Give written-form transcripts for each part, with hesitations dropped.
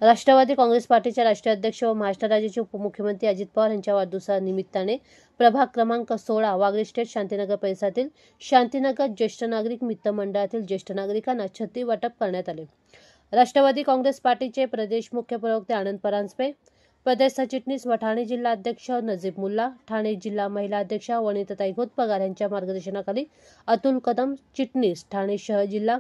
राष्ट्रवादी काँग्रेस पार्टीचे राष्ट्रीय अध्यक्ष व महाराष्ट्र राज्याचे उपमुख्यमंत्री अजित पवार यांच्या वाढदिवसानिमित्ताने प्रभाग क्रमांक 16 वागळे स्टेट शांतीनगर परिसरातील शांतीनगर ज्येष्ठ नागरिक मित्र मंडळातील ज्येष्ठ नागरिकांना छत्री वाटप करण्यात आले। राष्ट्रवादी काँग्रेस पार्टीचे प्रदेश मुख्य प्रवक्ते आनंद परांजपे, प्रदेश सरचिटणीस व ठाणे जिल्हा अध्यक्ष नजीब मुल्ला, ठाणे जिल्हा महिला अध्यक्षा वनिताताई घोटपगार यांच्या मार्गदर्शनाखाली अतुल कदम चिटणीस ठाणे शहर जिल्हा,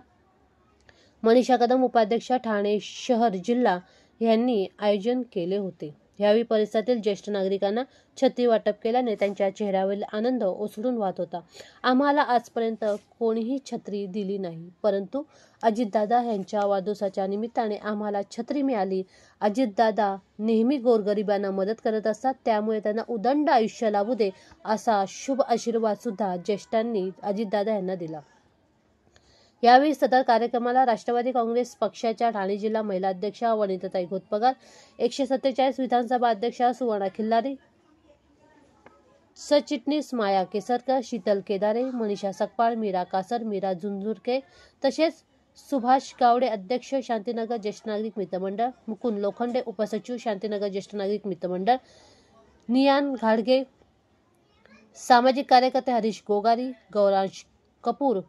मनीषा कदम उपाध्यक्षा ठाणे शहर जिल्हा यांनी आयोजन केले होते। यावेळी परिसरातील ज्येष्ठ नागरिकांना छत्री वाटप केल्याने त्यांच्या चेहऱ्यावरील आनंद ओसळून वाहत होता। आम्हाला आजपर्यंत कोणीही छत्री दिली नाही, परंतु अजितदादा यांच्या वाढदिवसाच्या निमित्ताने आम्हाला छत्री मिळाली। अजितदादा नेहमी गोरगरिबांना मदत करत असतात, त्यामुळे त्यांना उदंड आयुष्य लाभू दे असा शुभ आशीर्वाद सुद्धा ज्येष्ठांनी अजितदादा यांना दिला। यावेळी सदर कार्यक्रमाला राष्ट्रवादी काँग्रेस पक्षाच्या ठाणे जिल्हा महिला अध्यक्षा वनिताताई घोटपगार, 147 विधानसभा अध्यक्षा सुवर्णा खिल्लारी, सरचिटणीस माया केसरकर, शीतल केदारे, मनीषा सकपाळ, मीरा कासर, मीरा झुंझुरके तसेच सुभाष गावडे अध्यक्ष शांतीनगर ज्येष्ठ नागरिक मित्रमंडळ, मुकुंद लोखंडे उपसचिव शांतीनगर ज्येष्ठ नागरिक मित्रमंडळ, नियान घाडगे, सामाजिक कार्यकर्ते हरीश गोगारी, गौरांश कपूर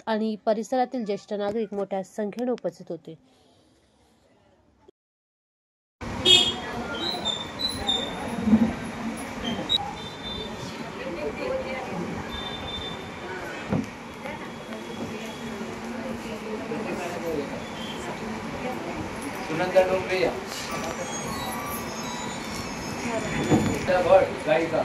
आणि परिसरातील ज्येष्ठ नागरिक मोठ्या संख्येने उपस्थित होते। सुनंदा डोंगरे या गायिका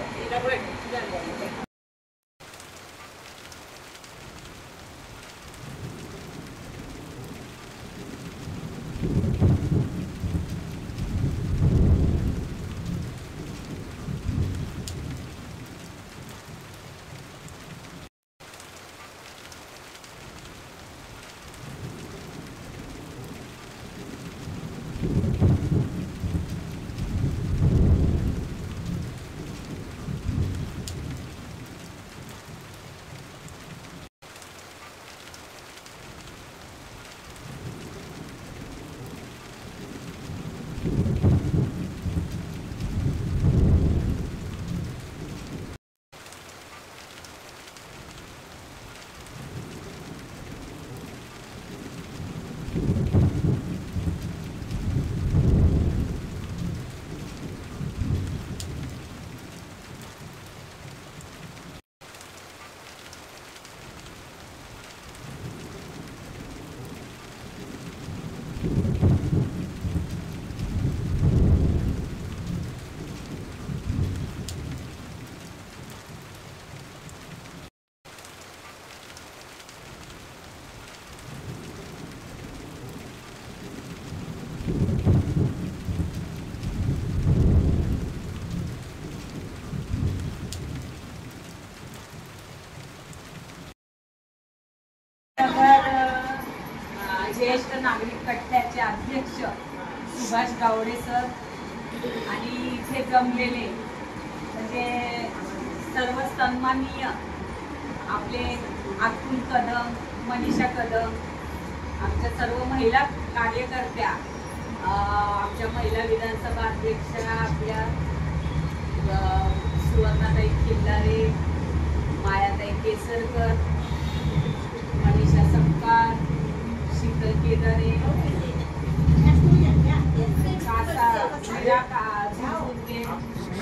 ज्येष्ठ नागरिक कट्ट्याचे अध्यक्ष सुभाष गावडे सर आणि इथे जमलेले म्हणजे सर्व सन्माननीय आपले अतुल कदम, मनीषा कदम, आमच्या सर्व महिला कार्यकर्त्या, आमच्या महिला विधानसभा अध्यक्षा आपल्या सुवर्णाताई खिल्लारे, मायाताई केसरकर, मनीषा सकपाळ, शीतल केदारे,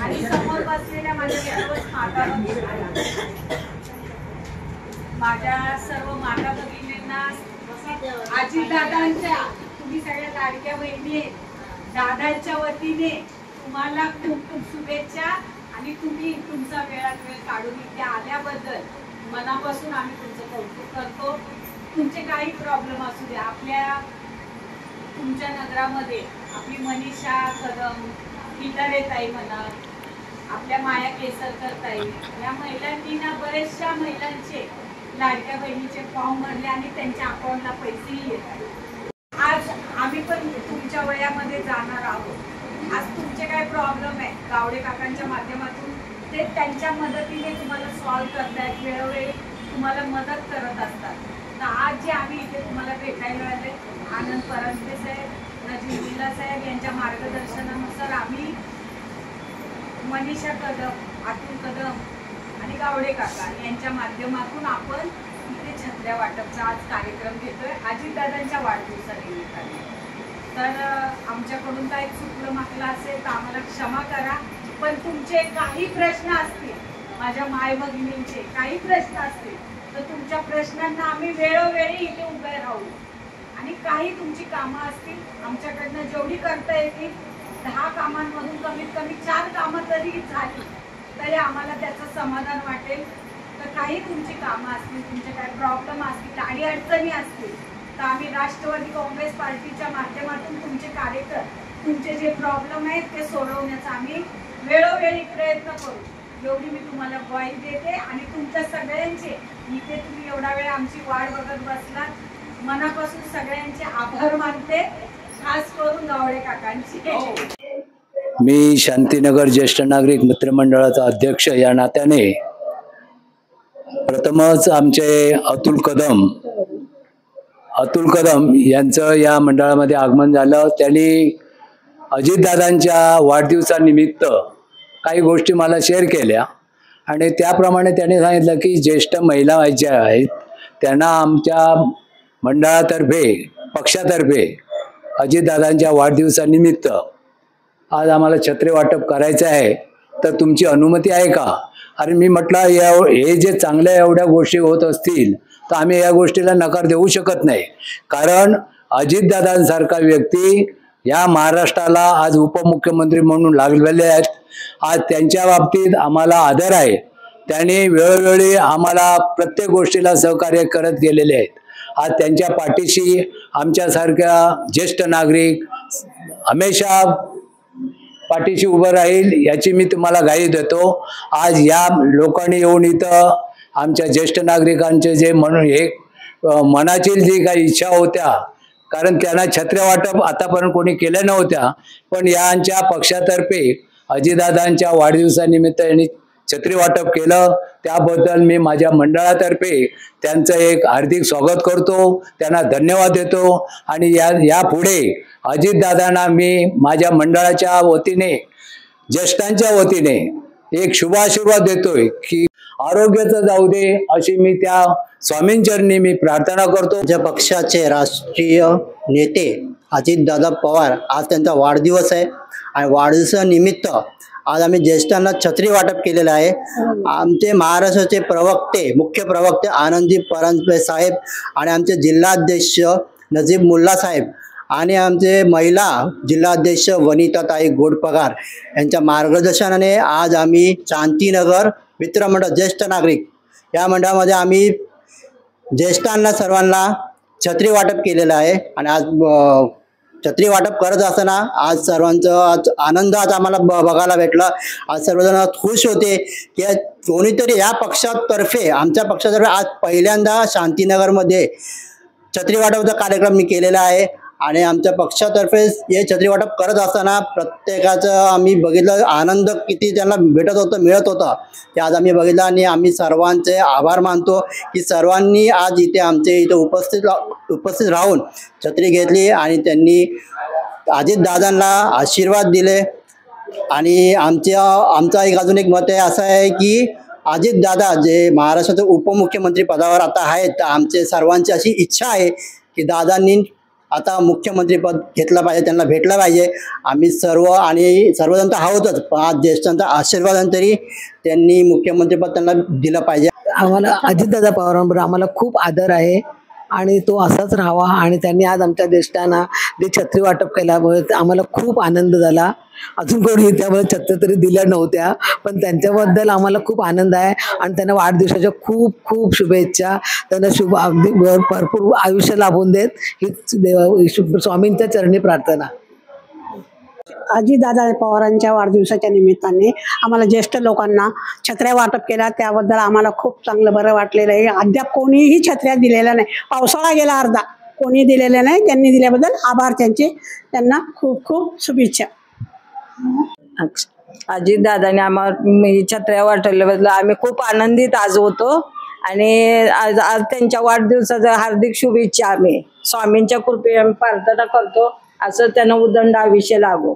आणि समोर बसलेल्या माझ्या सर्व माता भगिनींना अजितदादांच्या, तुम्ही सगळ्या लाडक्या बहिणी दादांच्या वतीने तुम्हाला खूप खूप शुभेच्छा आणि तुम्ही तुमचा वेळात वेळ काढून इथे आल्याबद्दल मनापासून आम्ही तुमचं कौतुक करतो। तुमचे काही प्रॉब्लेम असू दे, तुमच्या नगरामध्ये आपली मनीषा कदम, खिल्लारे ताई म्हणा, आपल्या माया केसरकर ताई, या महिलांनी ना बरेचशा महिलांचे लाडक्या बहिणीचे फॉर्म भरले आणि त्यांच्या अकाउंटला पैसेही येत आहेत। आज आम्ही पण तुमच्या वयामध्ये जाणार आहोत। आज तुमचे काय प्रॉब्लेम आहे गावडे काकांच्या माध्यमातून ते त्यांच्या मदतीने तुम्हाला सॉल्व्ह करतात, वेळोवेळी तुम्हाला मदत करत असतात। तर आज जे आम्ही इथे तुम्हाला भेटायला आले, आनंद परांजपे साहेब, नजीब मुल्ला साहेब यांच्या मार्गदर्शनानुसार आम्ही मनीषा कदम, अतुल कदम आणि गावडे काका यांच्या माध्यमातून आपण इथे छत्र्या वाटपचा आज कार्यक्रम घेतोय अजितदादांच्या वाढदिवसानिमित्ताने. तर आमच्याकडून काही चुकलं मागलं असेल तर आम्हाला क्षमा करा. पण तुमचे काही प्रश्न असतील, माझ्या माय भगिनींचे काही प्रश्न असतील तर तुमच्या प्रश्नांना आम्ही वेळोवेळी इथे उभे राहू. आणि काही तुमची कामं असतील आमच्याकडनं जेवढी करता येतील, 10 कामांमधून कमीत कमी 4 कामं तरी झाली तरी आम्हाला त्याचं समाधान वाटेल. तर काही तुमची कामं असतील, तुमचे काही प्रॉब्लेम असतील, काही अडचणी असतील तर आम्ही राष्ट्रवादी काँग्रेस पार्टीच्या माध्यमातून तुमचे कार्यक्रम, तुमचे जे प्रॉब्लेम आहेत ते सोडवण्याचा आम्ही वेळोवेळी प्रयत्न करू. एवढी मी तुम्हाला ग्वाही देते. आणि तुमच्या सगळ्यांचे इथे तुम्ही एवढा वेळ आमची वाट बघत बसलात, मनापासून सगळ्यांचे आभार मानते, खास करून गावडे काकांची. मी शांतीनगर ज्येष्ठ नागरिक मित्रमंडळाचा अध्यक्ष या नात्याने प्रथमच आमचे अतुल कदम यांचं या मंडळामध्ये आगमन झालं. त्यांनी अजितदादांच्या वाढदिवसानिमित्त काही गोष्टी मला शेअर केल्या आणि त्याप्रमाणे त्यांनी सांगितलं की ज्येष्ठ महिला ज्या आहेत त्यांना आमच्या मंडळातर्फे, पक्षातर्फे अजितदादांच्या वाढदिवसानिमित्त आज आम्हाला छत्री वाटप करायचं आहे, तर तुमची अनुमती आहे का? आणि मी म्हटलं हे जे चांगल्या एवढ्या गोष्टी होत असतील तर आम्ही या गोष्टीला नकार देऊ शकत नाही. कारण अजितदादांसारखा व्यक्ती या महाराष्ट्राला आज उपमुख्यमंत्री म्हणून लागलेले आहेत. आज त्यांच्या बाबतीत आम्हाला आदर आहे. त्यांनी वेळोवेळी आम्हाला प्रत्येक गोष्टीला सहकार्य करत गेलेले आहेत. आज त्यांच्या पाठीशी आमच्यासारख्या ज्येष्ठ नागरिक हमेशा पाठीशी उभं राहील याची मी तुम्हाला ग्वाही देतो. आज या लोकांनी येऊन इथं आमच्या ज्येष्ठ नागरिकांचे जे मनातील जी काही इच्छा होत्या, कारण त्यांना छत्र्या वाटप आतापर्यंत कोणी केल्या नव्हत्या, पण यांच्या पक्षातर्फे अजितदादांच्या वाढदिवसानिमित्त यांनी छत्री वाटप केलं. त्याबद्दल मी माझ्या मंडळातर्फे त्यांचं एक हार्दिक स्वागत करतो, त्यांना धन्यवाद देतो. आणि यापुढे अजितदादांना मी माझ्या मंडळाच्या वतीने, ज्येष्ठांच्या वतीने एक शुभाशीर्वाद देतोय की आरोग्याचं जाऊ दे अशी मी त्या स्वामींचरणी मी प्रार्थना करतो. माझ्या पक्षाचे राष्ट्रीय नेते अजितदादा पवार आज त्यांचा वाढदिवस आहे आणि वाढदिवसानिमित्त आज आम्ही ज्येष्ठांना छत्री वाटप केलेलं आहे. आमचे महाराष्ट्राचे प्रवक्ते, मुख्य प्रवक्ते आनंदजी परांजपे साहेब आणि आमचे जिल्हाध्यक्ष नजीब मुल्ला साहेब आणि आमचे महिला जिल्हाध्यक्ष वनिताताई गोडपगार यांच्या मार्गदर्शनाने आज आम्ही शांतीनगर मित्रमंडळ ज्येष्ठ नागरिक या मंडळामध्ये आम्ही ज्येष्ठांना सर्वांना छत्री वाटप केलेलं आहे. आणि आज छत्री वाटप करत असताना आज सर्वांचं आनंद आज आम्हाला बघायला भेटला. आज सर्वजण खुश होते की कोणीतरी या पक्षातर्फे, आमच्या पक्षातर्फे आज पहिल्यांदा शांतीनगरमध्ये छत्री वाटपचा कार्यक्रम मी केलेला आहे. आणि आमच्या पक्षातर्फे हे छत्री वाटप करत असताना प्रत्येकाचं आम्ही बघितलं आनंद किती त्यांना मिळत होता ते आज आम्ही बघितलं. आणि आम्ही सर्वांचे आभार मानतो की सर्वांनी आज इथे आमचे इथे उपस्थित राहून छत्री घेतली आणि त्यांनी अजितदादांना आशीर्वाद दिले. आणि आमचा अजून एक मत आहे असं आहे की अजितदादा जे महाराष्ट्राचे उपमुख्यमंत्री पदावर आता आहेत, तर आमचे सर्वांची अशी इच्छा आहे की दादांनी आता मुख्यमंत्रीपद घेतलं पाहिजे, त्यांना भेटलं पाहिजे. आम्ही सर्वजण तर आहोतच, पण आज ज्येष्ठांचा आशीर्वादानंतरी त्यांनी मुख्यमंत्रीपद त्यांना दिलं पाहिजे. आम्हाला अजितदादा पवारांबरोबर आम्हाला खूप आदर आहे आणि तो असाच राहावा. आणि त्यांनी आज आमच्या ज्येष्ठांना जे छत्री वाटप केल्यामुळे आम्हाला खूप आनंद झाला. अजून कोणी त्यामुळे छत्री तरी दिल्या नव्हत्या, पण त्यांच्याबद्दल आम्हाला खूप आनंद आहे. आणि त्यांना वाढदिवसाच्या खूप खूप शुभेच्छा. त्यांना अगदी भरपूर आयुष्य लाभून देत ही स्वामींच्या चरणी प्रार्थना. अजितदादा पवारांच्या वाढदिवसाच्या निमित्ताने आम्हाला ज्येष्ठ लोकांना छत्र्या वाटप केला, त्याबद्दल आम्हाला खूप चांगलं बरं वाटलेलं आहे. अद्याप कोणीही छत्र्या दिलेल्या नाही, पावसाळा गेला अर्धा, कोणी दिलेल्या नाही. त्यांनी दिल्याबद्दल आभार त्यांचे, त्यांना खूप खूप शुभेच्छा. अजितदादांनी आम्हाला छत्र्या वाटवल्याबद्दल आम्ही खूप आनंदित आज होतो. आणि आज त्यांच्या वाढदिवसाच्या हार्दिक शुभेच्छा. आम्ही स्वामींच्या कृपेने आम्ही प्रार्थना करतो असं त्यांना उदंड आयुष्य लागो.